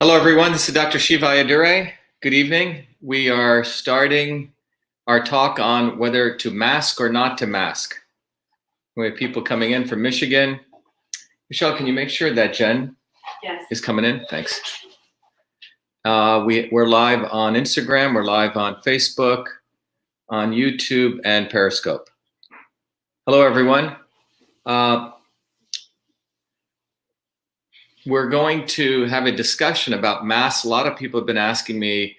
Hello, everyone. This is Dr. Shiva Ayyadurai. Good evening. We are starting our talk on whether to mask or not to mask. We have people coming in from Michigan. Michelle, can you make sure that Jen is coming in? Thanks. We're live on Instagram. We're live on Facebook, on YouTube, and Periscope. Hello, everyone. We're going to have a discussion about masks. A lot of people have been asking me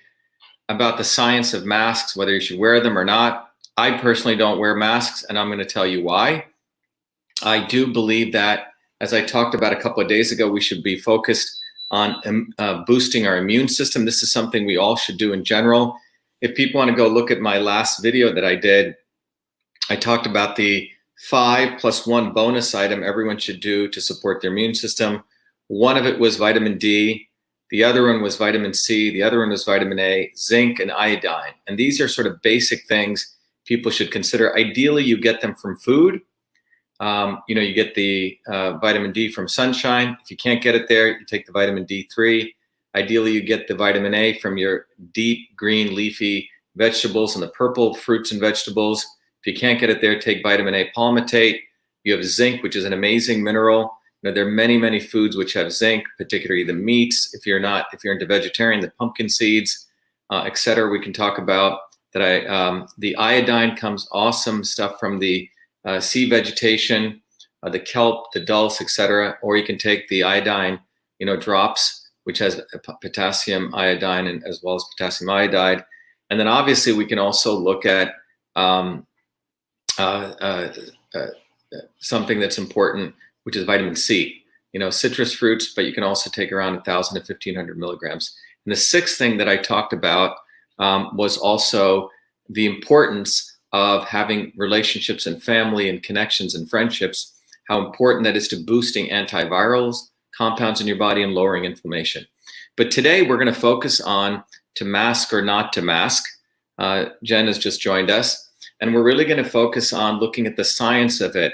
about the science of masks, whether you should wear them or not. I personally don't wear masks, and I'm going to tell you why. I do believe that, as I talked about a couple of days ago, we should be focused on boosting our immune system. This is something we all should do in general. If people want to go look at my last video that I did, I talked about the 5+1 bonus item everyone should do to support their immune system. One of it was vitamin D, the other one was vitamin C, the other one was vitamin A, zinc, and iodine. And these are sort of basic things people should consider. Ideally, you get them from food. You get the vitamin D from sunshine. If you can't get it there, you take the vitamin D3. Ideally, you get the vitamin A from your deep green leafy vegetables and the purple fruits and vegetables. If you can't get it there, take vitamin A palmitate. You have zinc, which is an amazing mineral. There are many, many foods which have zinc, particularly the meats. If you're into vegetarian, the pumpkin seeds, etc. We can talk about that. The iodine comes awesome stuff from the sea vegetation, the kelp, the dulse, etc. Or you can take the iodine, drops, which has potassium iodine and as well as potassium iodide. And then obviously we can also look at something that's important, which is vitamin C. Citrus fruits, but you can also take around 1,000 to 1,500 milligrams. And the sixth thing that I talked about was also the importance of having relationships and family and connections and friendships, how important that is to boosting antivirals, compounds in your body, and lowering inflammation. But today we're going to focus on to mask or not to mask. Jen has just joined us, and we're really going to focus on looking at the science of it.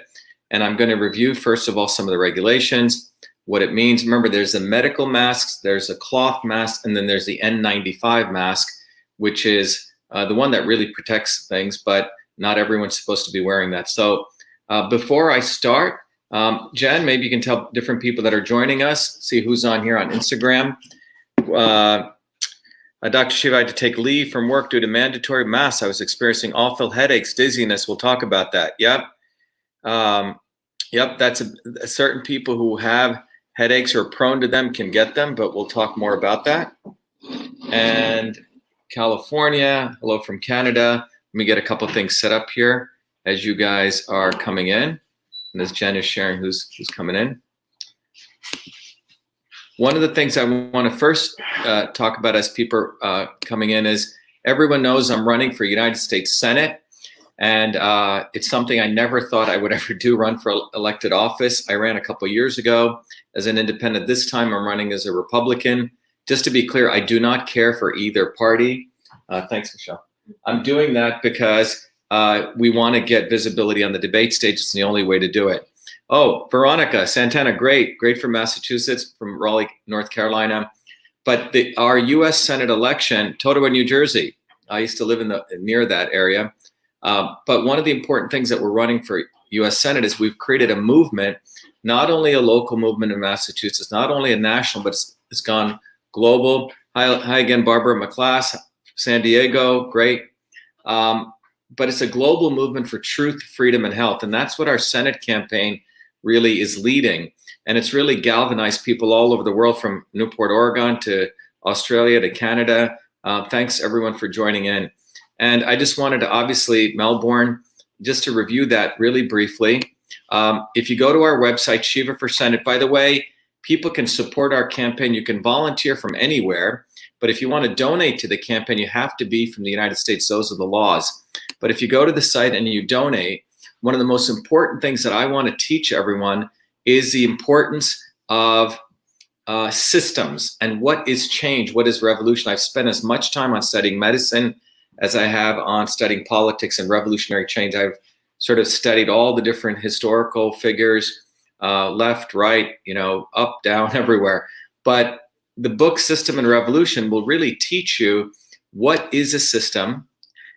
And I'm going to review, first of all, some of the regulations, what it means. Remember, there's the medical masks, there's a cloth mask, and then there's the N95 mask, which is the one that really protects things, but not everyone's supposed to be wearing that. So before I start, Jen, maybe you can tell different people that are joining us, see who's on here on Instagram. Dr. Shiva, I had to take leave from work due to mandatory masks. I was experiencing awful headaches, dizziness. We'll talk about that. Yep. That's certain people who have headaches or are prone to them can get them, but we'll talk more about that. And California, hello from Canada. Let me get a couple things set up here as you guys are coming in, and as Jen is sharing who's coming in. One of the things I want to first talk about as people are coming in is everyone knows I'm running for United States Senate. And it's something I never thought I would ever do, run for elected office. I ran a couple of years ago as an independent. This time I'm running as a Republican. Just to be clear, I do not care for either party. Thanks, Michelle. I'm doing that because we want to get visibility on the debate stage. It's the only way to do it. Oh, Veronica Santana, great from Massachusetts, from Raleigh, North Carolina. But our U.S. Senate election, Totowa, New Jersey. I used to live near that area. But one of the important things that we're running for U.S. Senate is we've created a movement, not only a local movement in Massachusetts, not only a national, but it's gone global. Hi again, Barbara McClass, San Diego, great. But it's a global movement for truth, freedom, and health. And that's what our Senate campaign really is leading. And it's really galvanized people all over the world, from Newport, Oregon to Australia to Canada. Thanks, everyone, for joining in. And I just wanted to, obviously, Melbourne, just to review that really briefly. If you go to our website, Shiva for Senate, by the way, people can support our campaign. You can volunteer from anywhere. But if you want to donate to the campaign, you have to be from the United States. Those are the laws. But if you go to the site and you donate, one of the most important things that I want to teach everyone is the importance of systems and what is change, what is revolution. I've spent as much time on studying medicine as I have on studying politics and revolutionary change. I've sort of studied all the different historical figures, left, right, up, down, everywhere. But the book System and Revolution will really teach you what is a system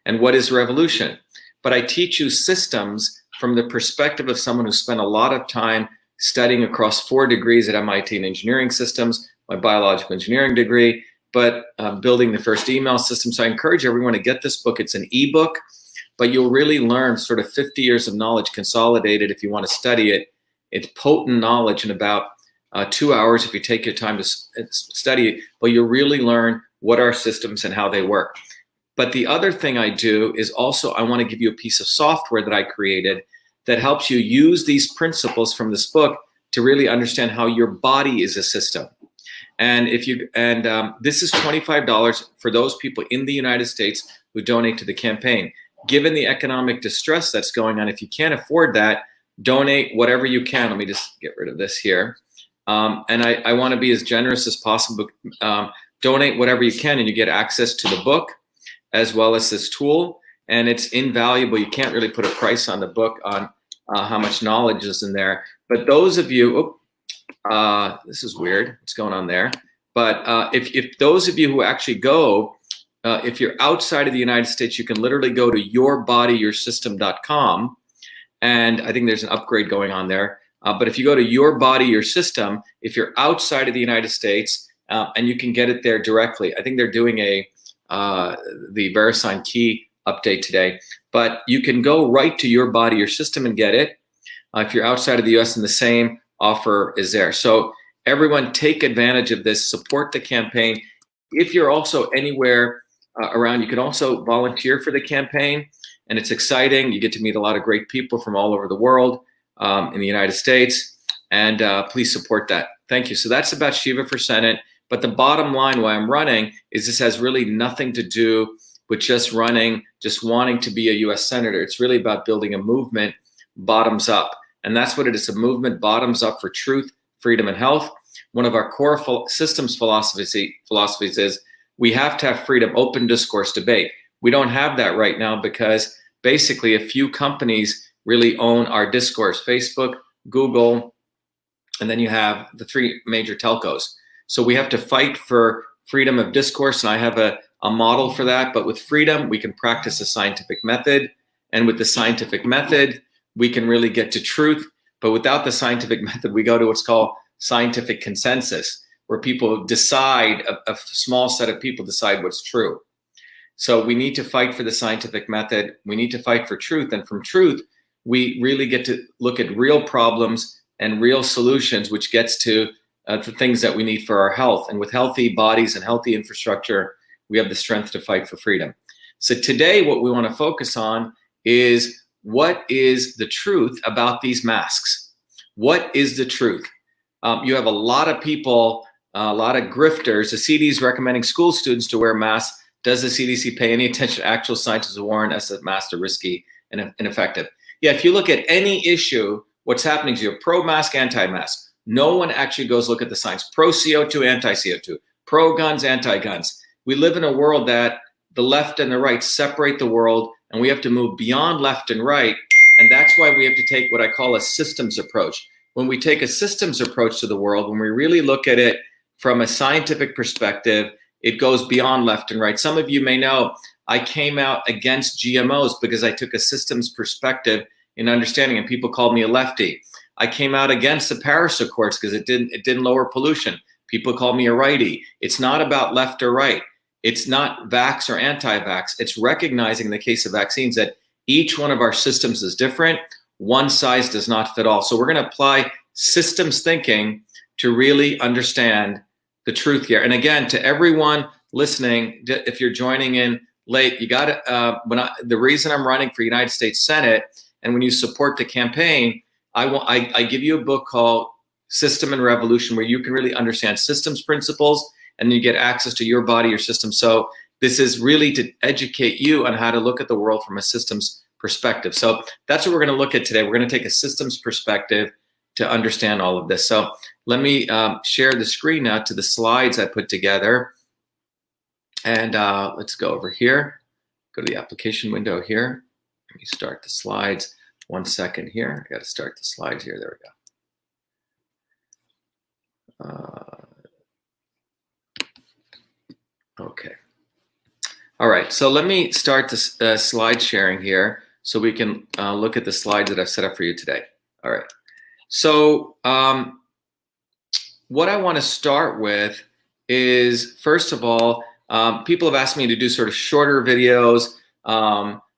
and what is revolution. But I teach you systems from the perspective of someone who spent a lot of time studying across 4 degrees at MIT in engineering systems, my biological engineering degree, but building the first email system. So I encourage everyone to get this book. It's an ebook, but you'll really learn sort of 50 years of knowledge consolidated if you want to study it. It's potent knowledge in about 2 hours if you take your time to study it, but you'll really learn what are systems and how they work. But the other thing I do is also I want to give you a piece of software that I created that helps you use these principles from this book to really understand how your body is a system. And this is $25 for those people in the United States who donate to the campaign. Given the economic distress that's going on, if you can't afford that, donate whatever you can. Let me just get rid of this here. And I want to be as generous as possible. Donate whatever you can, and you get access to the book as well as this tool. And it's invaluable. You can't really put a price on the book on how much knowledge is in there. But those of you, this is weird. What's going on there? But if those of you who actually go, if you're outside of the United States, you can literally go to yourbodyyoursystem.com. And I think there's an upgrade going on there. But if you go to Your Body, Your System, if you're outside of the United States, and you can get it there directly. I think they're doing the VeriSign key update today. But you can go right to Your Body, Your System and get it. If you're outside of the US, and the same offer is there. So everyone take advantage of this, support the campaign. If you're also anywhere around, you can also volunteer for the campaign. And it's exciting. You get to meet a lot of great people from all over the world in the United States. And please support that. Thank you. So that's about Shiva for Senate. But the bottom line why I'm running is this has really nothing to do with just wanting to be a US Senator. It's really about building a movement bottoms up. And that's what it is, a movement bottoms up for truth, freedom, and health. One of our core systems philosophies is we have to have freedom, open discourse, debate. We don't have that right now because basically a few companies really own our discourse, Facebook, Google, and then you have the 3 major telcos. So we have to fight for freedom of discourse, and I have a model for that. But with freedom, we can practice a scientific method. And with the scientific method, we can really get to truth. But without the scientific method, we go to what's called scientific consensus, where people decide, a small set of people decide what's true. So we need to fight for the scientific method. We need to fight for truth. And from truth, we really get to look at real problems and real solutions, which gets to the things that we need for our health. And with healthy bodies and healthy infrastructure, we have the strength to fight for freedom. So today, what we want to focus on is what is the truth about these masks? What is the truth? You have a lot of people, a lot of grifters. The CDC is recommending school students to wear masks. Does the CDC pay any attention to actual scientists who warn us that masks are risky and ineffective? Yeah, if you look at any issue, what's happening is you're pro-mask, anti-mask. No one actually goes look at the science. Pro-CO2, anti-CO2. Pro-guns, anti-guns. We live in a world that the left and the right separate the world, and we have to move beyond left and right. And that's why we have to take what I call a systems approach. When we take a systems approach to the world, when we really look at it from a scientific perspective, it goes beyond left and right. Some of you may know I came out against GMOs because I took a systems perspective in understanding, and people called me a lefty. I came out against the Paris Accords because it didn't lower pollution. People called me a righty. It's not about left or right. It's not vax or anti-vax. It's recognizing in the case of vaccines that each one of our systems is different. One size does not fit all. So we're going to apply systems thinking to really understand the truth here. And again, to everyone listening, if you're joining in late, you got to, the reason I'm running for United States Senate, and when you support the campaign, I give you a book called System and Revolution, where you can really understand systems principles, and you get access to Your Body, Your System. So this is really to educate you on how to look at the world from a systems perspective. So that's what we're going to look at today. We're going to take a systems perspective to understand all of this. So let me share the screen now to the slides I put together. And let's go over here. Go to the application window here. Let me start the slides. 1 second here. I got to start the slides here. There we go. Okay. All right. So let me start this slide sharing here so we can look at the slides that I've set up for you today. All right. So what I want to start with is, first of all, people have asked me to do sort of shorter videos.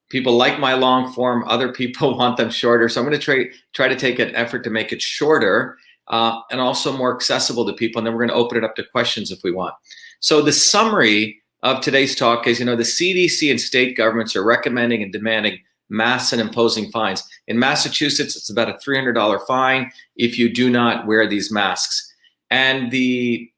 People like my long form. Other people want them shorter. So I'm going to try to take an effort to make it shorter and also more accessible to people. And then we're going to open it up to questions if we want. So the summary of today's talk is, the CDC and state governments are recommending and demanding masks and imposing fines. In Massachusetts, it's about a $300 fine if you do not wear these masks. And the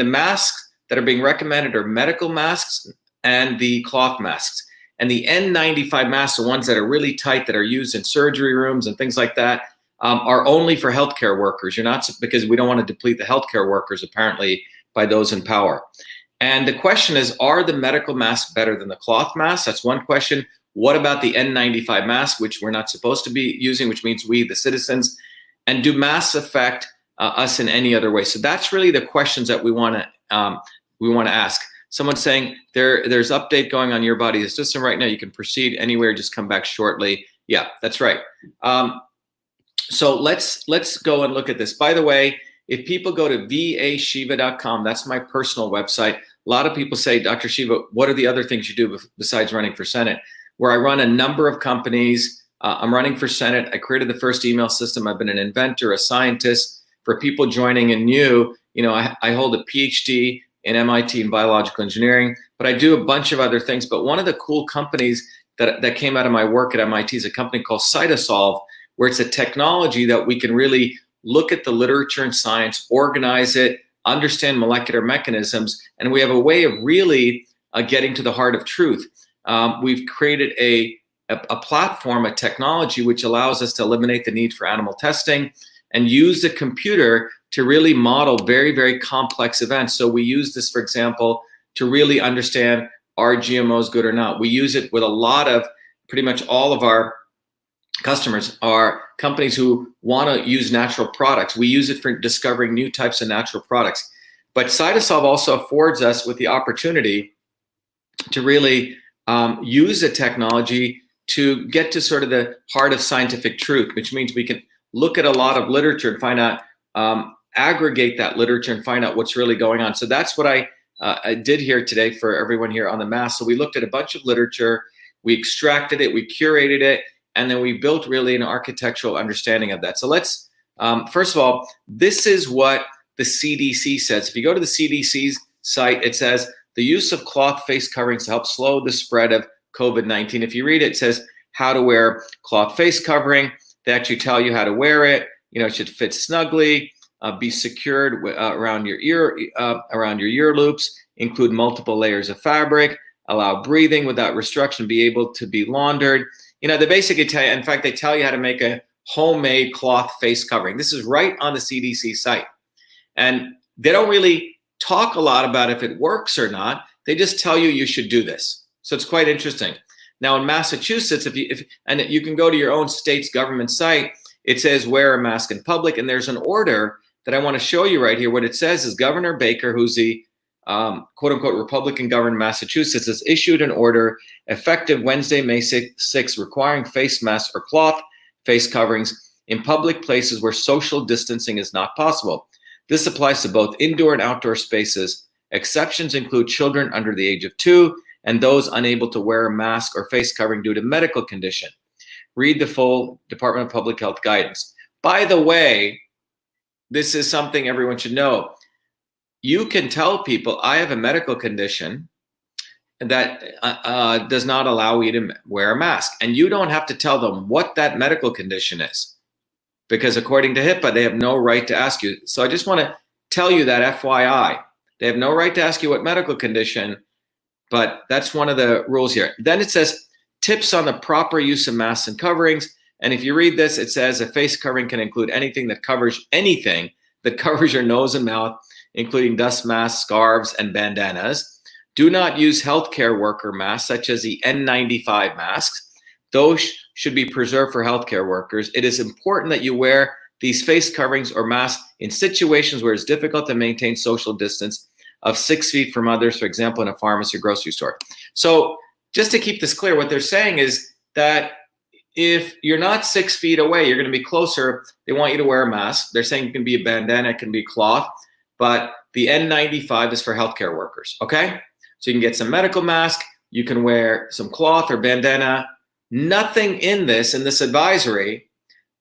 masks that are being recommended are medical masks and the cloth masks. And the N95 masks, the ones that are really tight, that are used in surgery rooms and things like that, are only for healthcare workers. You're not, because we don't want to deplete the healthcare workers, apparently, by those in power. And the question is, are the medical masks better than the cloth masks? That's one question. What about the N95 mask, which we're not supposed to be using, which means we, the citizens? And do masks affect us in any other way? So that's really the questions that we want to ask. Someone's saying there's update going on your body system right now. You can proceed anywhere. Just come back shortly. Yeah, that's right. So let's go and look at this. By the way, if people go to vashiva.com, that's my personal website. A lot of people say, Dr. Shiva, what are the other things you do besides running for Senate? Where I run a number of companies. I'm running for Senate. I created the first email system. I've been an inventor, a scientist. For people joining in new, I hold a PhD in MIT in biological engineering, but I do a bunch of other things. But one of the cool companies that came out of my work at MIT is a company called Cytosolve, where it's a technology that we can really look at the literature and science, organize it, understand molecular mechanisms, and we have a way of really getting to the heart of truth. We've created a platform, a technology, which allows us to eliminate the need for animal testing and use the computer to really model very, very complex events. So we use this, for example, to really understand, are GMOs good or not? We use it with pretty much all of our customers are companies who want to use natural products. We use it for discovering new types of natural products. But Cytosolve also affords us with the opportunity to really use the technology to get to sort of the heart of scientific truth, which means we can look at a lot of literature and find out, aggregate that literature and find out what's really going on. So that's what I did here today for everyone here on the mask. So we looked at a bunch of literature, we extracted it, we curated it, and then we built really an architectural understanding of that. So let's, first of all, this is what the CDC says. If you go to the CDC's site, it says the use of cloth face coverings to help slow the spread of COVID-19. If you read it, it says how to wear cloth face covering. They actually tell you how to wear it. It should fit snugly, be secured around your ear loops, include multiple layers of fabric, allow breathing without restriction, be able to be laundered. They basically tell you, in fact, they tell you how to make a homemade cloth face covering. This is right on the CDC site. And they don't really talk a lot about if it works or not. They just tell you you should do this. So it's quite interesting. Now in Massachusetts, and you can go to your own state's government site, it says wear a mask in public, and there's an order that I want to show you right here. What it says is Governor Baker, who's the quote unquote Republican governor in Massachusetts, has issued an order effective Wednesday, May 6, requiring face masks or cloth face coverings in public places where social distancing is not possible. This applies to both indoor and outdoor spaces. Exceptions include children under the age of 2 and those unable to wear a mask or face covering due to medical condition. Read the full Department of Public Health guidance. By the way, this is something everyone should know. You can tell people, I have a medical condition that does not allow you to wear a mask. And you don't have to tell them what that medical condition is, because according to HIPAA, they have no right to ask you. So I just want to tell you that FYI. They have no right to ask you what medical condition, but that's one of the rules here. Then it says tips on the proper use of masks and coverings. And if you read this, it says a face covering can include anything that covers your nose and mouth, including dust masks, scarves, and bandanas. Do not use healthcare worker masks, such as the N95 masks. Those should be preserved for healthcare workers. It is important that you wear these face coverings or masks in situations where it's difficult to maintain social distance. of 6 feet from others, for example, in a pharmacy or grocery store. So just to keep this clear, what they're saying is that if you're not 6 feet away, you're going to be closer. They want you to wear a mask. They're saying it can be a bandana, it can be cloth, but the N95 is for healthcare workers, okay? So you can get some medical mask, you can wear some cloth or bandana. Nothing in this advisory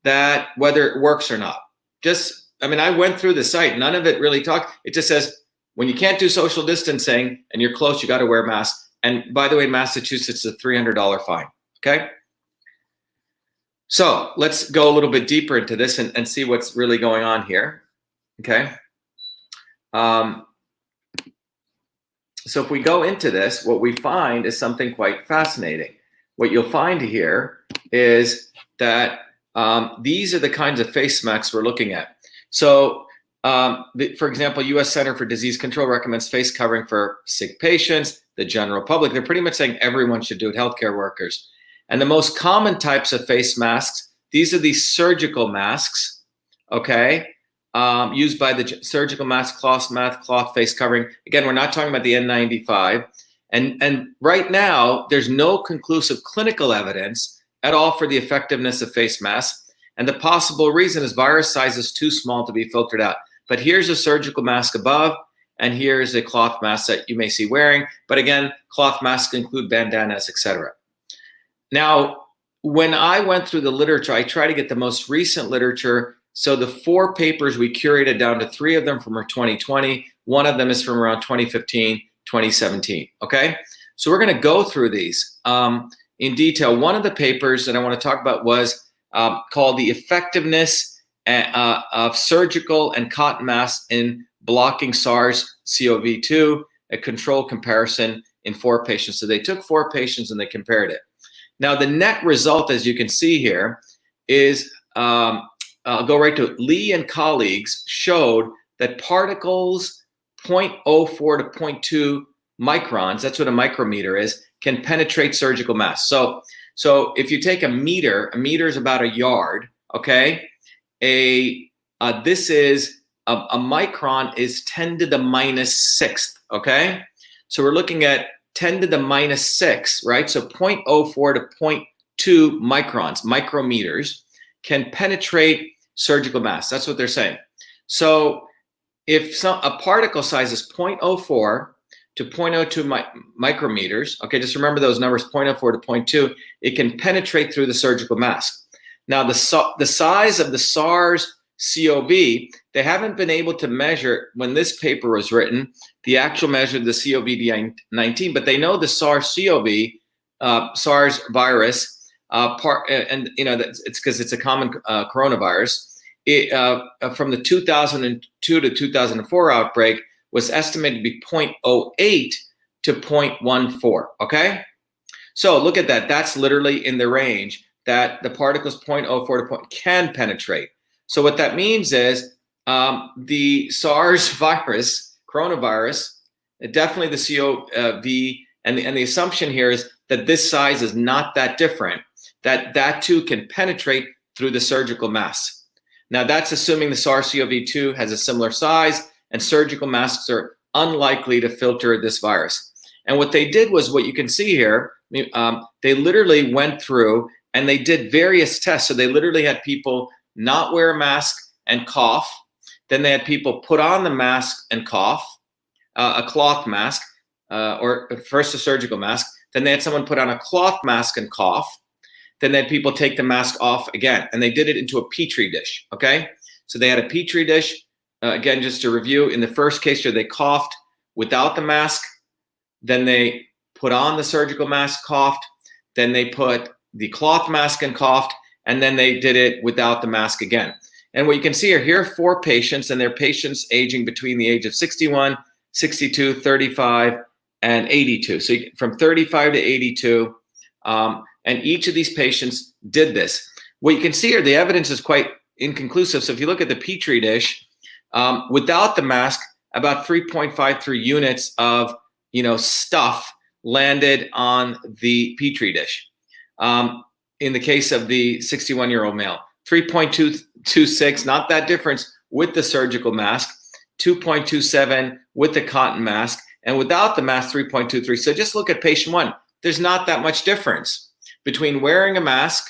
that whether it works or not. I went through the site, none of it really talks. It just says, when you can't do social distancing and you're close, you got to wear a mask. And by the way, in Massachusetts, it's a $300 fine, okay? So let's go a little bit deeper into this and see what's really going on here, okay? So if we go into this, what we find is something quite fascinating. What you'll find here is that these are the kinds of face masks we're looking at. So, for example, U.S. Center for Disease Control recommends face covering for sick patients, the general public. They're pretty much saying everyone should do it, healthcare workers. And the most common types of face masks, these are these surgical masks, okay? Used by the surgical mask, cloth face covering. Again, we're not talking about the N95. And right now, there's no conclusive clinical evidence at all for the effectiveness of face masks. And the possible reason is virus size is too small to be filtered out. But here's a surgical mask above, and here's a cloth mask that you may see wearing. But again, cloth masks include bandanas, etc. Now, when I went through the literature, I try to get the most recent literature. So the 4 papers we curated down to 3 of them from 2020. One of them is from around 2015, 2017, okay? So we're gonna go through these in detail. One of the papers that I wanna talk about was called The Effectiveness of Surgical and Cotton Masks in Blocking SARS-CoV-2, a control comparison in 4 patients. So they took 4 patients and they compared it. Now, the net result, as you can see here, is, I'll go right to it. Lee and colleagues showed that particles 0.04 to 0.2 microns, that's what a micrometer is, can penetrate surgical masks. So if you take a meter is about a yard, okay? This is, a micron is 10 to the minus 6th, okay? So we're looking at 10 to the minus 6, right? So 0.04 to 0.2 microns, micrometers, can penetrate surgical masks. That's what they're saying. So if a particle size is 0.04 to 0.02 micrometers, okay, just remember those numbers, 0.04 to 0.2, it can penetrate through the surgical mask. Now, the size of the SARS-CoV, they haven't been able to measure, when this paper was written, the actual measure of the COVID-19, but they know the SARS-CoV, SARS virus, and you know, it's because it's a common coronavirus. From the 2002 to 2004 outbreak was estimated to be 0.08 to 0.14, okay? So look at that, that's literally in the range that the particles 0.04 to can penetrate. So what that means is the SARS virus, coronavirus, definitely the CoV, and the assumption here is that this size is not that different, that too can penetrate through the surgical masks. Now that's assuming the SARS-CoV-2 has a similar size and surgical masks are unlikely to filter this virus. And what they did was what you can see here, they literally went through and they did various tests. So they literally had people not wear a mask and cough. Then they had people put on the mask and cough, a cloth mask, or first a surgical mask. Then they had someone put on a cloth mask and cough. Then they had people take the mask off again, and they did it into a Petri dish, okay? So they had a Petri dish. Again, just to review, in the first case here, they coughed without the mask. Then they put on the surgical mask, coughed. Then they put the cloth mask and coughed. And then they did it without the mask again. And what you can see here are 4 patients, and they're patients aging between the age of 61, 62, 35, and 82. So from 35 to 82, and each of these patients did this. What you can see here, the evidence is quite inconclusive. So if you look at the Petri dish, without the mask, about 3.53 units of stuff landed on the Petri dish. In the case of the 61-year-old male, 3.226, not that difference with the surgical mask. 2.27 with the cotton mask, and without the mask, 3.23. So just look at patient 1. There's not that much difference between wearing a mask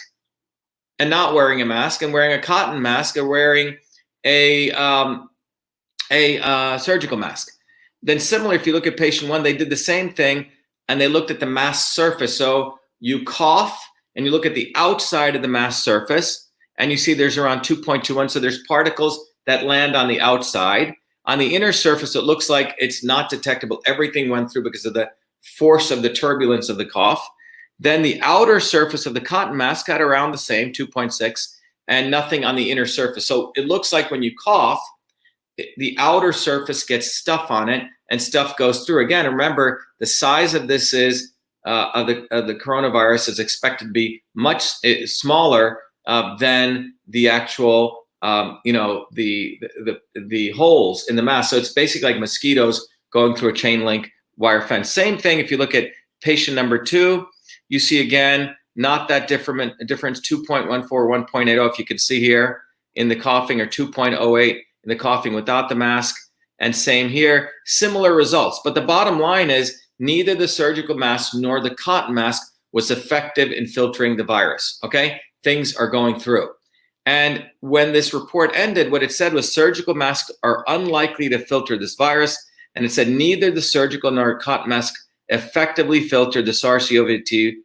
and not wearing a mask, and wearing a cotton mask or wearing a surgical mask. Then similarly, if you look at patient 1, they did the same thing, and they looked at the mask surface. So you cough, and you look at the outside of the mask surface, and you see there's around 2.21. So there's particles that land on the outside. On the inner surface, it looks like it's not detectable. Everything went through because of the force of the turbulence of the cough. Then the outer surface of the cotton mask got around the same, 2.6, and nothing on the inner surface. So it looks like when you cough, the outer surface gets stuff on it, and stuff goes through. Again, remember, the size of this is of the coronavirus is expected to be much smaller than the actual the holes in the mask. So it's basically like mosquitoes going through a chain link wire fence. Same thing if you look at patient number 2, you see again, not that difference, 2.14, 1.80, if you can see here in the coughing, or 2.08 in the coughing without the mask. And same here, similar results. But the bottom line is neither the surgical mask nor the cotton mask was effective in filtering the virus, okay? Things are going through. And when this report ended, what it said was surgical masks are unlikely to filter this virus. And it said neither the surgical nor cotton mask effectively filtered the SARS-CoV-2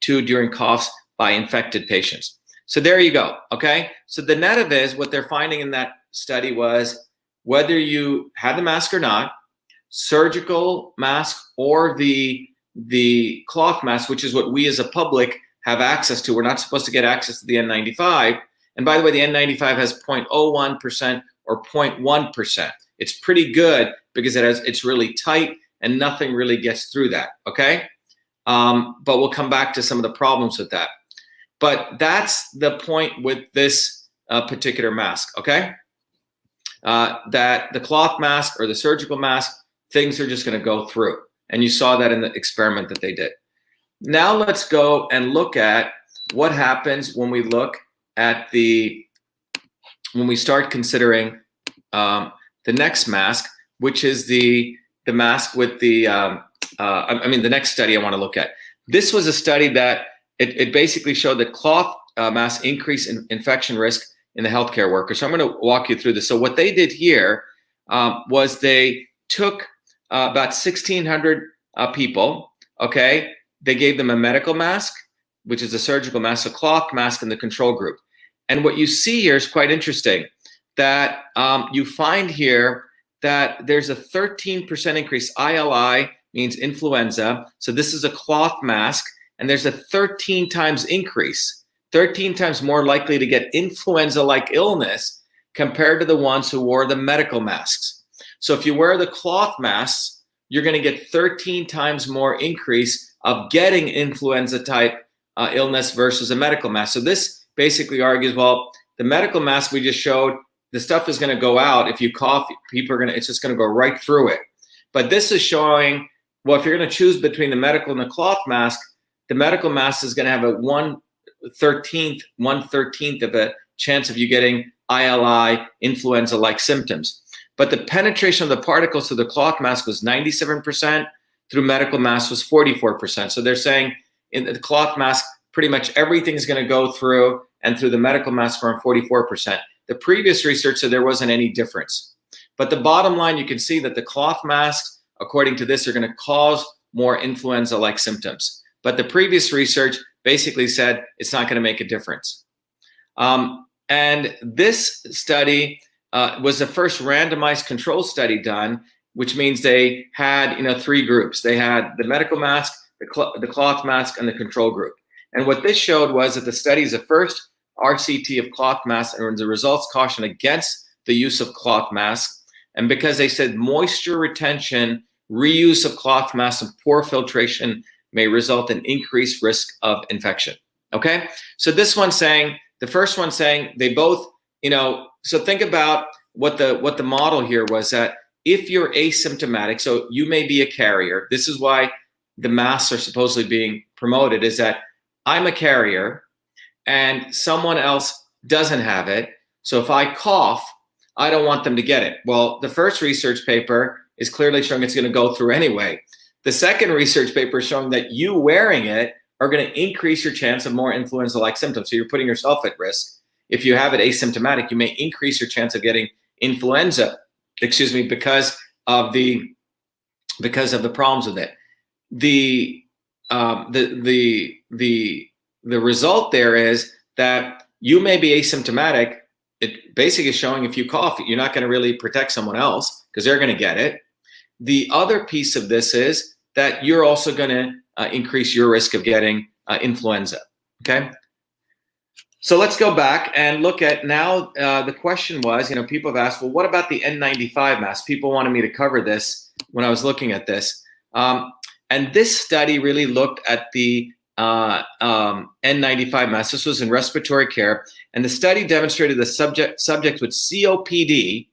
during coughs by infected patients. So there you go, okay? So the net of it is what they're finding in that study was whether you had the mask or not, surgical mask or the cloth mask, which is what we as a public have access to. We're not supposed to get access to the N95. And by the way, the N95 has 0.01% or 0.1%. It's pretty good because it's really tight and nothing really gets through that, okay? But we'll come back to some of the problems with that. But that's the point with this particular mask, okay? That the cloth mask or the surgical mask, things are just gonna go through. And you saw that in the experiment that they did. Now let's go and look at what happens when we look at when we start considering the next mask, which is the mask with the next study I want to look at. This was a study that it basically showed that cloth masks increase in infection risk in the healthcare workers. So I'm going to walk you through this. So what they did here was they took about 1,600 people, okay? They gave them a medical mask, which is a surgical mask, a cloth mask in the control group. And what you see here is quite interesting, that you find here that there's a 13% increase. ILI means influenza. So this is a cloth mask, and there's a 13 times increase, 13 times more likely to get influenza-like illness compared to the ones who wore the medical masks. So if you wear the cloth masks, you're going to get 13 times more increase of getting influenza-type illness versus a medical mask. So this basically argues, well, the medical mask we just showed, the stuff is going to go out. If you cough, it's just going to go right through it. But this is showing, well, if you're going to choose between the medical and the cloth mask, the medical mask is going to have a 1/13th of a chance of you getting ILI, influenza-like symptoms. But the penetration of the particles through the cloth mask was 97%, through medical mask was 44%. So they're saying in the cloth mask, pretty much everything's going to go through, and through the medical mask around 44%. The previous research said there wasn't any difference. But the bottom line, you can see that the cloth masks, according to this, are going to cause more influenza-like symptoms. But the previous research basically said it's not going to make a difference. And this study was the first randomized control study done, which means they had 3 groups. They had the medical mask, the cloth mask, and the control group. And what this showed was that the study is the first RCT of cloth masks, and the results caution against the use of cloth masks. And because they said moisture retention, reuse of cloth masks, and poor filtration may result in increased risk of infection. Okay, so this one's saying, the first one saying they both, so think about what the model here was, that if you're asymptomatic, so you may be a carrier, this is why the masks are supposedly being promoted, is that I'm a carrier and someone else doesn't have it. So if I cough, I don't want them to get it. Well, the first research paper is clearly showing it's going to go through anyway. The second research paper is showing that you wearing it are going to increase your chance of more influenza-like symptoms. So you're putting yourself at risk. If you have it asymptomatic, you may increase your chance of getting influenza, because of the problems with it. The result there is that you may be asymptomatic. It basically is showing if you cough, you're not going to really protect someone else because they're going to get it. The other piece of this is that you're also going to increase your risk of getting influenza. Okay. So let's go back and look at now. The question was, people have asked, well, what about the N95 mask? People wanted me to cover this when I was looking at this. And this study really looked at the N95 mask. This was in respiratory care. And the study demonstrated the subjects with COPD,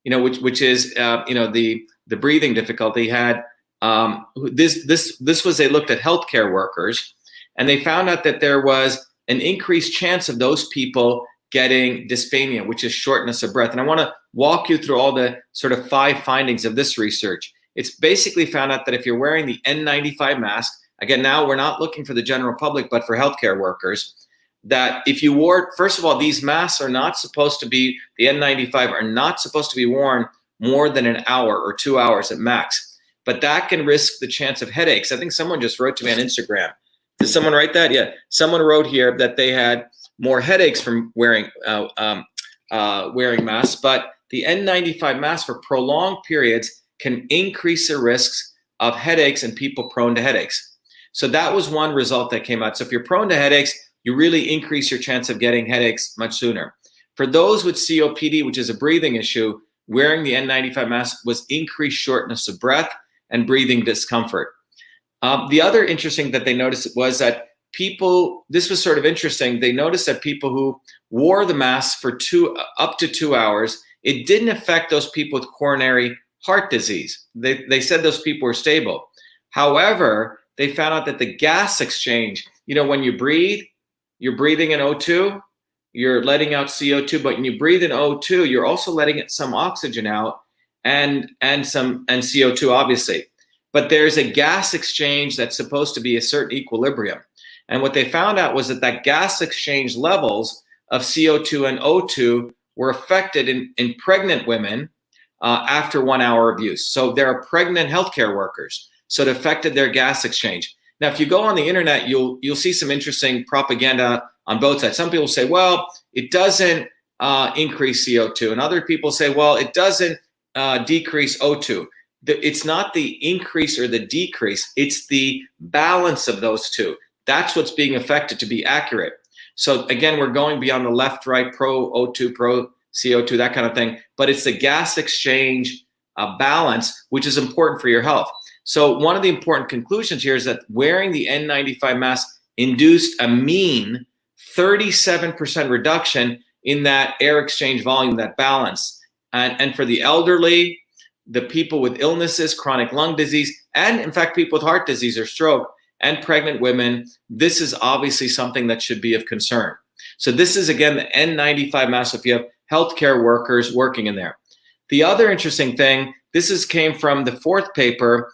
which is, the breathing difficulty had, this was, they looked at healthcare workers, and they found out that there was an increased chance of those people getting dyspnea, which is shortness of breath. And I want to walk you through all the sort of 5 findings of this research. It's basically found out that if you're wearing the N95 mask, again, now we're not looking for the general public, but for healthcare workers, that if you wore, first of all, these masks are not supposed to be, the N95 are not supposed to be worn more than an hour or 2 hours at max. But that can risk the chance of headaches. I think someone just wrote to me on Instagram. Did someone write that? Yeah, someone wrote here that they had more headaches from wearing masks. But the N95 mask for prolonged periods can increase the risks of headaches in people prone to headaches. So that was one result that came out. So if you're prone to headaches, you really increase your chance of getting headaches much sooner. For those with COPD, which is a breathing issue, wearing the N95 mask was increased shortness of breath and breathing discomfort. The other interesting that they noticed was that people, this was sort of interesting, they noticed that people who wore the mask for up to 2 hours, it didn't affect those people with coronary heart disease. They said those people were stable. However, they found out that the gas exchange, when you breathe, you're breathing in O2, you're letting out CO2, but when you breathe in O2, you're also letting some oxygen out and CO2, obviously. But there's a gas exchange that's supposed to be a certain equilibrium. And what they found out was that gas exchange levels of CO2 and O2 were affected in pregnant women after 1 hour of use. So there are pregnant healthcare workers. So it affected their gas exchange. Now, if you go on the internet, you'll see some interesting propaganda on both sides. Some people say, well, it doesn't increase CO2. And other people say, well, it doesn't decrease O2. It's not the increase or the decrease. It's the balance of those two. That's what's being affected to be accurate. So again, we're going beyond the left, right, pro O2, pro CO2, that kind of thing. But it's the gas exchange balance, which is important for your health. So one of the important conclusions here is that wearing the N95 mask induced a mean 37% reduction in that air exchange volume, that balance. And for the elderly, the people with illnesses, chronic lung disease, and in fact, people with heart disease or stroke, and pregnant women, this is obviously something that should be of concern. So this is, again, the N95 mask if you have healthcare workers working in there. The other interesting thing, came from the 4th paper.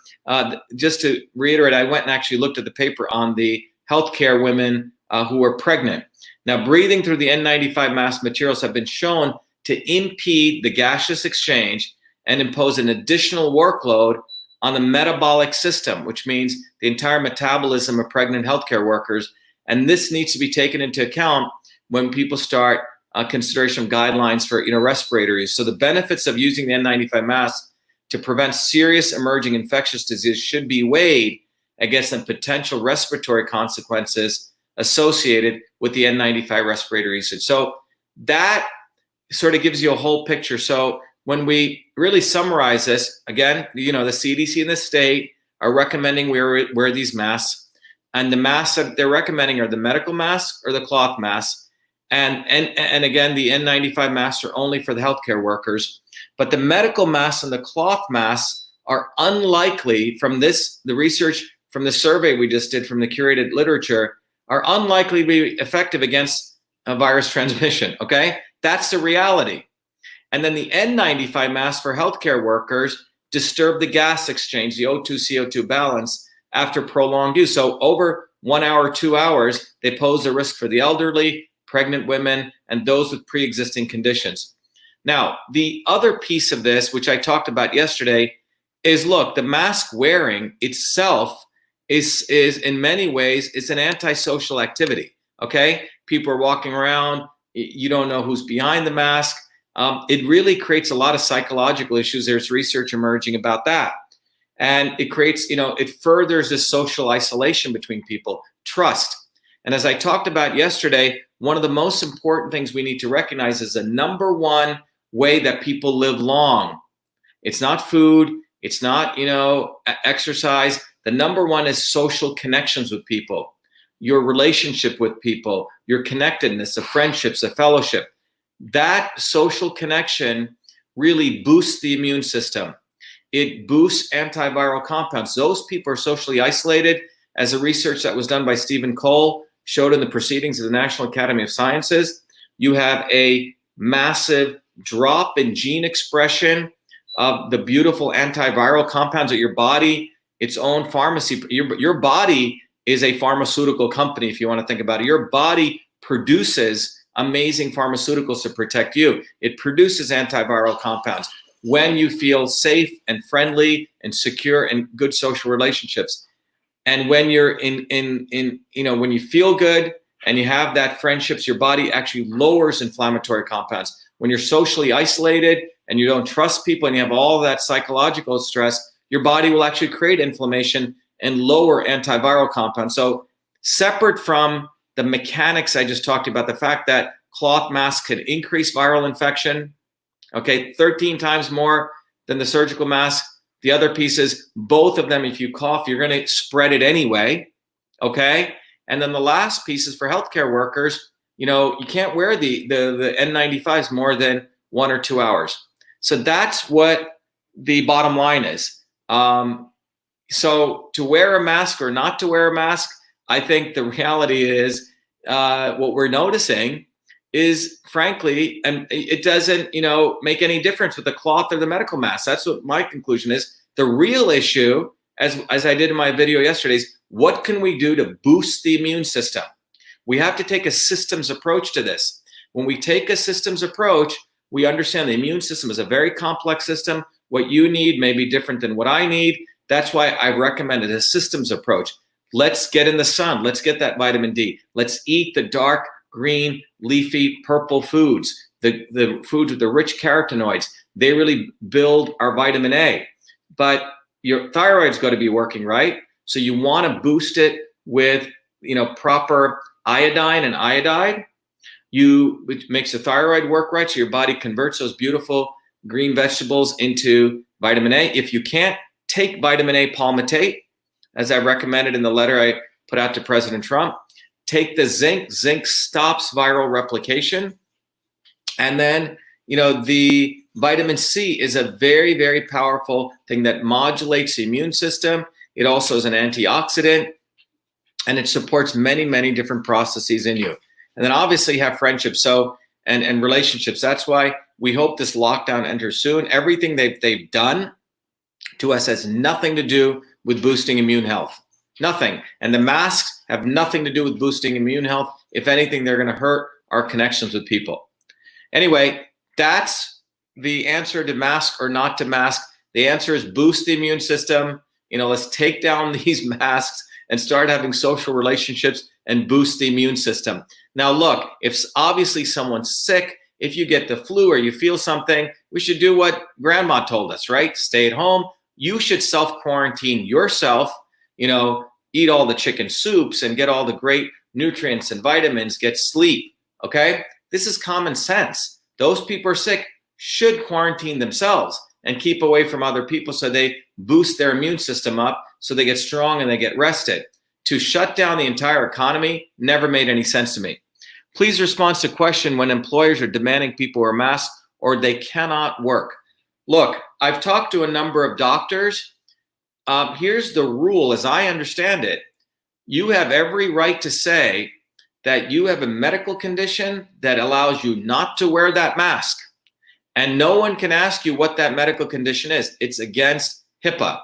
Just to reiterate, I went and actually looked at the paper on the healthcare women who were pregnant. Now, breathing through the N95 mask materials have been shown to impede the gaseous exchange and impose an additional workload on the metabolic system, which means the entire metabolism of pregnant healthcare workers. And this needs to be taken into account when people start consideration of guidelines for respirator use. So the benefits of using the N95 mask to prevent serious emerging infectious disease should be weighed against the potential respiratory consequences associated with the N95 respirator usage. So that sort of gives you a whole picture. So when we really summarize this, again, the CDC and the state are recommending we wear these masks, and the masks that they're recommending are the medical masks or the cloth masks. And again, the N95 masks are only for the healthcare workers, but the medical masks and the cloth masks are unlikely, from the research from the survey we just did from the curated literature, are unlikely to be effective against a virus transmission, okay? That's the reality. And then the N95 mask for healthcare workers disturb the gas exchange, the O2-CO2 balance after prolonged use. So over 1 hour, 2 hours, they pose a risk for the elderly, pregnant women, and those with pre-existing conditions. Now, the other piece of this, which I talked about yesterday, is look, the mask wearing itself is in many ways, it's an antisocial activity, okay? People are walking around, you don't know who's behind the mask. It really creates a lot of psychological issues. There's research emerging about that. And it creates, it furthers this social isolation between people, trust. And as I talked about yesterday, one of the most important things we need to recognize is the number one way that people live long. It's not food, it's not, exercise. The number one is social connections with people, your relationship with people, your connectedness, the friendships, the fellowship. That social connection really boosts the immune system. It boosts antiviral compounds. Those people are socially isolated, as the research that was done by Stephen Cole showed in the proceedings of the National Academy of Sciences. You have a massive drop in gene expression of the beautiful antiviral compounds that your body, its own pharmacy, your body is a pharmaceutical company, if you want to think about it. Your body produces amazing pharmaceuticals to protect you. It produces antiviral compounds when you feel safe and friendly and secure and good social relationships. And when you're when you feel good and you have that friendships, your body actually lowers inflammatory compounds. When you're socially isolated and you don't trust people and you have all that psychological stress, your body will actually create inflammation and lower antiviral compounds. So separate from the mechanics I just talked about, the fact that cloth masks can increase viral infection, okay, 13 times more than the surgical mask. The other piece is both of them, if you cough, you're going to spread it anyway, okay? And then the last piece is for healthcare workers, you can't wear the N95s more than 1 or 2 hours. So that's what the bottom line is. So to wear a mask or not to wear a mask, I think the reality is what we're noticing is, frankly, and it doesn't, make any difference with the cloth or the medical mask. That's what my conclusion is. The real issue, as I did in my video yesterday, is what can we do to boost the immune system? We have to take a systems approach to this. When we take a systems approach, we understand the immune system is a very complex system. What you need may be different than what I need. That's why I recommended a systems approach. Let's get in the sun. Let's get that vitamin D. Let's eat the dark green, leafy, purple foods, the foods with the rich carotenoids. They really build our vitamin A. But your thyroid's got to be working, right? So you want to boost it with, proper iodine and iodide, which makes the thyroid work right. So your body converts those beautiful green vegetables into vitamin A. If you can't take vitamin A palmitate, as I recommended in the letter I put out to President Trump, take the zinc. Zinc stops viral replication. And then, the vitamin C is a very, very powerful thing that modulates the immune system. It also is an antioxidant, and it supports many, many different processes in you. And then obviously you have friendships and relationships. That's why we hope this lockdown enters soon. Everything they've done to us has nothing to do with boosting immune health. Nothing. And the masks have nothing to do with boosting immune health. If anything, they're going to hurt our connections with people. Anyway, that's the answer to mask or not to mask. The answer is boost the immune system. Let's take down these masks and start having social relationships and boost the immune system. Now, look, if obviously someone's sick, if you get the flu or you feel something, we should do what grandma told us, right? Stay at home. You should self-quarantine yourself, eat all the chicken soups and get all the great nutrients and vitamins, get sleep, okay? This is common sense. Those people are sick should quarantine themselves and keep away from other people so they boost their immune system up so they get strong and they get rested. To shut down the entire economy never made any sense to me. Please respond to question when employers are demanding people wear masks or they cannot work. Look, I've talked to a number of doctors. Here's the rule as I understand it. You have every right to say that you have a medical condition that allows you not to wear that mask. And no one can ask you what that medical condition is. It's against HIPAA,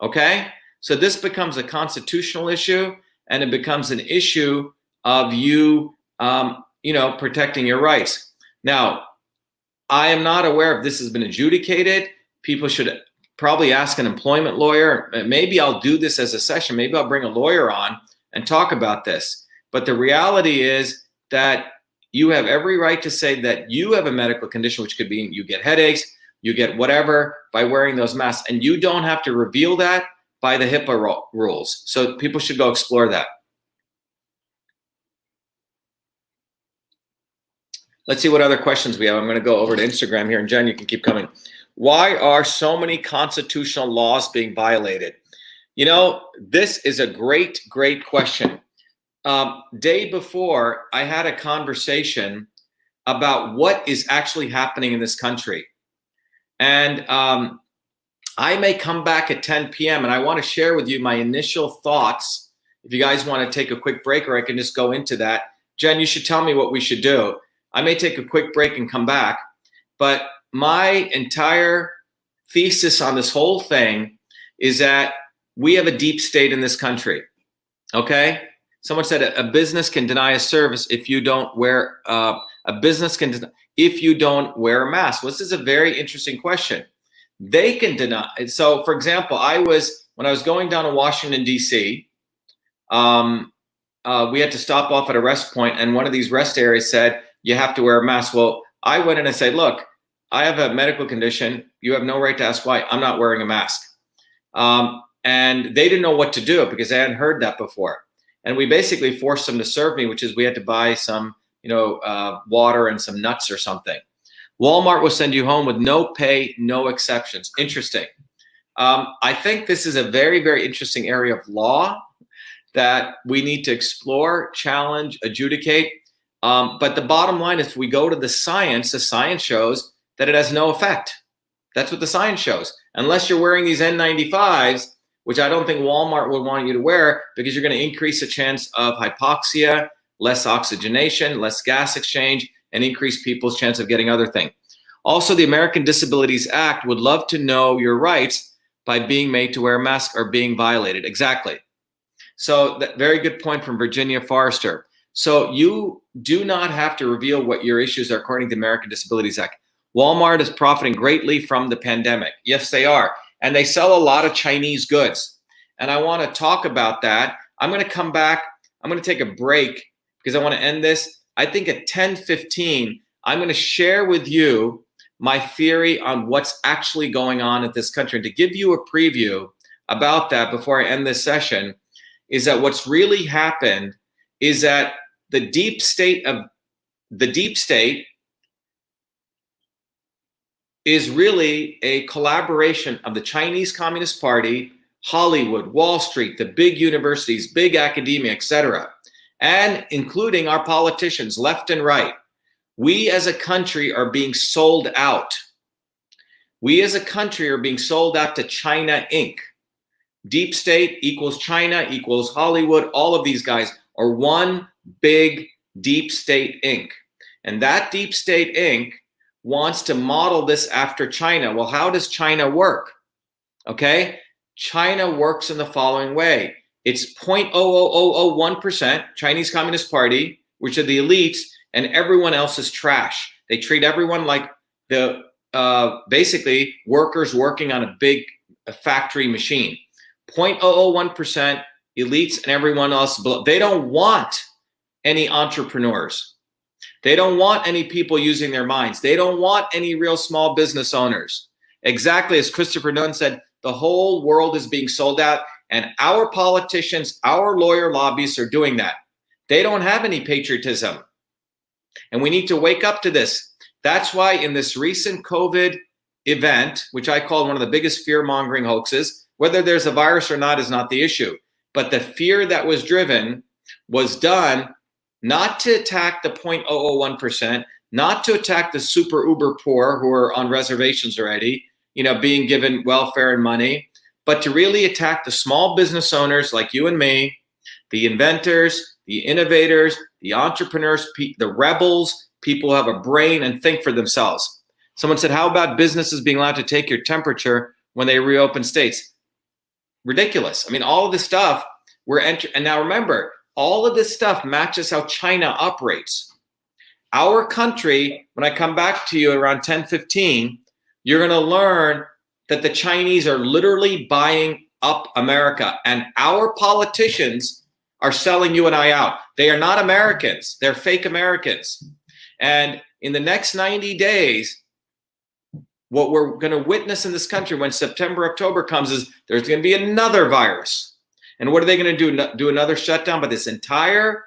okay? So this becomes a constitutional issue, and it becomes an issue of you, protecting your rights. Now, I am not aware if this has been adjudicated. People should probably ask an employment lawyer. Maybe I'll do this as a session. Maybe I'll bring a lawyer on and talk about this. But the reality is that you have every right to say that you have a medical condition, which could be you get headaches, you get whatever, by wearing those masks. And you don't have to reveal that by the HIPAA rules. So people should go explore that. Let's see what other questions we have. I'm going to go over to Instagram here, and Jen, you can keep coming. Why are so many constitutional laws being violated? You know, this is a great, great question. Day before, I had a conversation about what is actually happening in this country. And I may come back at 10 p.m. and I want to share with you my initial thoughts. If you guys want to take a quick break, or I can just go into that. Jen, you should tell me what we should do. I may take a quick break and come back. But my entire thesis on this whole thing is that we have a deep state in this country, okay? Someone said a business can deny a service if you don't wear, if you don't wear a mask. Well, this is a very interesting question. They can deny. So for example, when I was going down to Washington, D.C., we had to stop off at a rest point, and one of these rest areas said, you have to wear a mask. Well, I went in and said, look, I have a medical condition. You have no right to ask why. I'm not wearing a mask. And they didn't know what to do because they hadn't heard that before. And we basically forced them to serve me, which is we had to buy some, water and some nuts or something. Walmart will send you home with no pay, no exceptions. Interesting. I think this is a very, very interesting area of law that we need to explore, challenge, adjudicate. But the bottom line is, if we go to the science shows that it has no effect. That's what the science shows. Unless you're wearing these N95s, which I don't think Walmart would want you to wear, because you're going to increase the chance of hypoxia, less oxygenation, less gas exchange, and increase people's chance of getting other things. Also, the American Disabilities Act would love to know your rights by being made to wear a mask or being violated. Exactly. So that very good point from Virginia Forrester. So you do not have to reveal what your issues are according to the American Disabilities Act. Walmart is profiting greatly from the pandemic. Yes, they are. And they sell a lot of Chinese goods. And I want to talk about that. I'm going to come back. I'm going to take a break because I want to end this. I think at 10:15, I'm going to share with you my theory on what's actually going on in this country. And to give you a preview about that before I end this session, is that what's really happened is that the deep state is really a collaboration of the Chinese Communist Party, Hollywood, Wall Street, the big universities, big academia, etc., and including our politicians, left and right. We as a country are being sold out. We as a country are being sold out to China Inc. Deep state equals China equals Hollywood. All of these guys are one big deep state Inc. And that deep state Inc. wants to model this after China. Well, how does China work? Okay, China works in the following way. It's 0.00001%, Chinese Communist Party, which are the elites, and everyone else is trash. They treat everyone like the basically workers working on a big factory machine. 0.001% elites and everyone else below. They don't want any entrepreneurs. They don't want any people using their minds. They don't want any real small business owners. Exactly as Christopher Dunn said, the whole world is being sold out, and our politicians, our lawyer lobbyists are doing that. They don't have any patriotism. And we need to wake up to this. That's why in this recent COVID event, which I call one of the biggest fear-mongering hoaxes, whether there's a virus or not is not the issue. But the fear that was driven was done not to attack the 0.001%, not to attack the super uber poor who are on reservations already, being given welfare and money, but to really attack the small business owners like you and me, the inventors, the innovators, the entrepreneurs, the rebels, people who have a brain and think for themselves. Someone said, how about businesses being allowed to take your temperature when they reopen states? Ridiculous. I mean, all of this stuff we're entering. And now remember, all of this stuff matches how China operates. Our country, when I come back to you around 10:15, you're going to learn that the Chinese are literally buying up America, and our politicians are selling you and I out. They are not Americans. They're fake Americans. And in the next 90 days, what we're going to witness in this country when September, October comes is there's going to be another virus. And what are they going to do? Do another shutdown? But this entire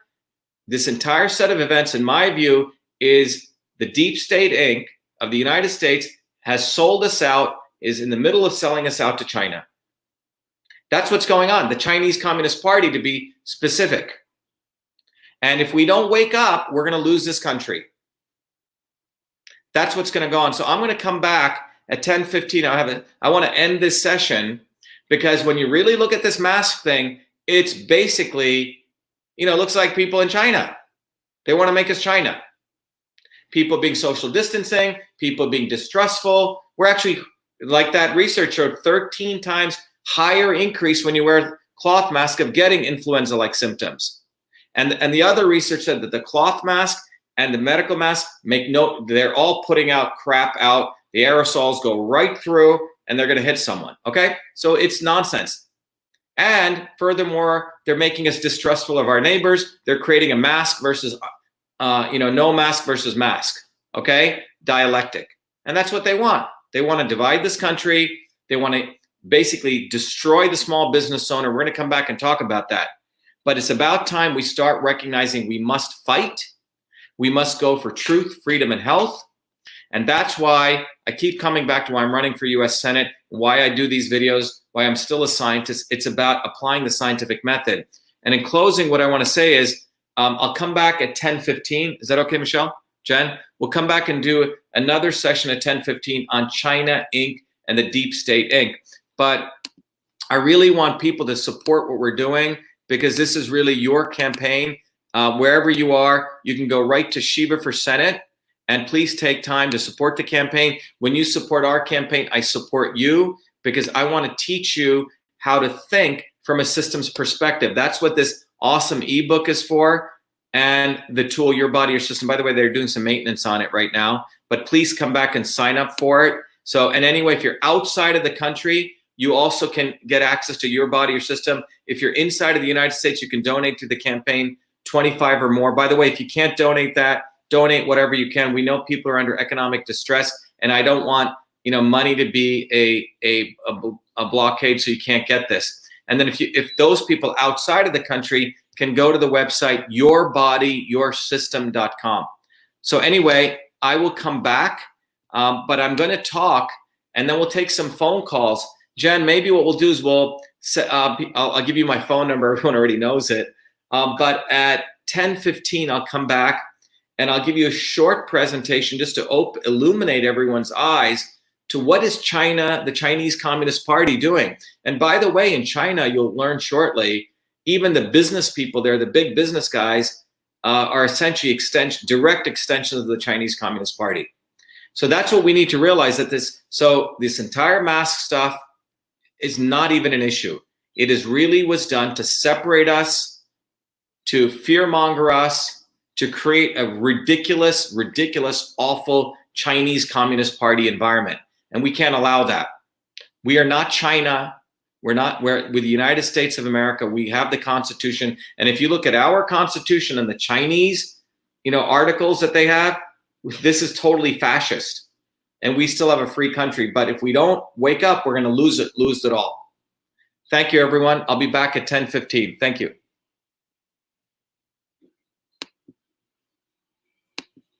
set of events, in my view, is the Deep State Inc. of the United States has sold us out, is in the middle of selling us out to China. That's what's going on. The Chinese Communist Party, to be specific. And if we don't wake up, we're going to lose this country. That's what's going to go on. So I'm going to come back at 10:15. I want to end this session because when you really look at this mask thing, it's basically, it looks like people in China. They want to make us China. People being social distancing, people being distrustful. We're actually, like that research showed, 13 times higher increase when you wear cloth mask of getting influenza-like symptoms. And the other research said that the cloth mask and the medical mask they're all putting out crap out. The aerosols go right through and they're going to hit someone. Okay? So it's nonsense. And furthermore, they're making us distrustful of our neighbors. They're creating a mask versus, no mask versus mask. Okay? Dialectic. And that's what they want. They want to divide this country. They want to basically destroy the small business owner. We're going to come back and talk about that. But it's about time we start recognizing we must fight. We must go for truth, freedom, and health. And that's why I keep coming back to why I'm running for US Senate, why I do these videos, why I'm still a scientist. It's about applying the scientific method. And in closing, what I want to say is I'll come back at 10:15. Is that okay, Michelle? Jen? We'll come back and do another session at 10:15 on China Inc. and the Deep State Inc. But I really want people to support what we're doing because this is really your campaign. Wherever you are, you can go right to Shiva for Senate, and please take time to support the campaign. When you support our campaign, I support you because I want to teach you how to think from a systems perspective. That's what this awesome ebook is for, and the tool, Your Body, Your System. By the way, they're doing some maintenance on it right now, but please come back and sign up for it. So, and anyway, if you're outside of the country, you also can get access to Your Body, Your System. If you're inside of the United States, you can donate to the campaign, 25 or more. By the way, if you can't donate that, donate whatever you can. We know people are under economic distress, and I don't want money to be a blockade so you can't get this. And then if those people outside of the country can go to the website yourbodyyoursystem.com. So anyway, I will come back, but I'm going to talk, and then we'll take some phone calls. Jen, maybe what we'll do is I'll give you my phone number. Everyone already knows it. But at 10:15, I'll come back and I'll give you a short presentation just to illuminate everyone's eyes to what is China, the Chinese Communist Party, doing. And by the way, in China, you'll learn shortly, even the business people there, the big business guys, are essentially direct extensions of the Chinese Communist Party. So that's what we need to realize, that this entire mask stuff is not even an issue. It really was done to separate us, to fearmonger us, to create a ridiculous, awful Chinese Communist Party environment. And we can't allow that. We are not China. We're with the United States of America. We have the Constitution. And if you look at our Constitution and the Chinese, articles that they have, this is totally fascist. And we still have a free country. But if we don't wake up, we're going to lose it all. Thank you, everyone. I'll be back at 10:15. Thank you.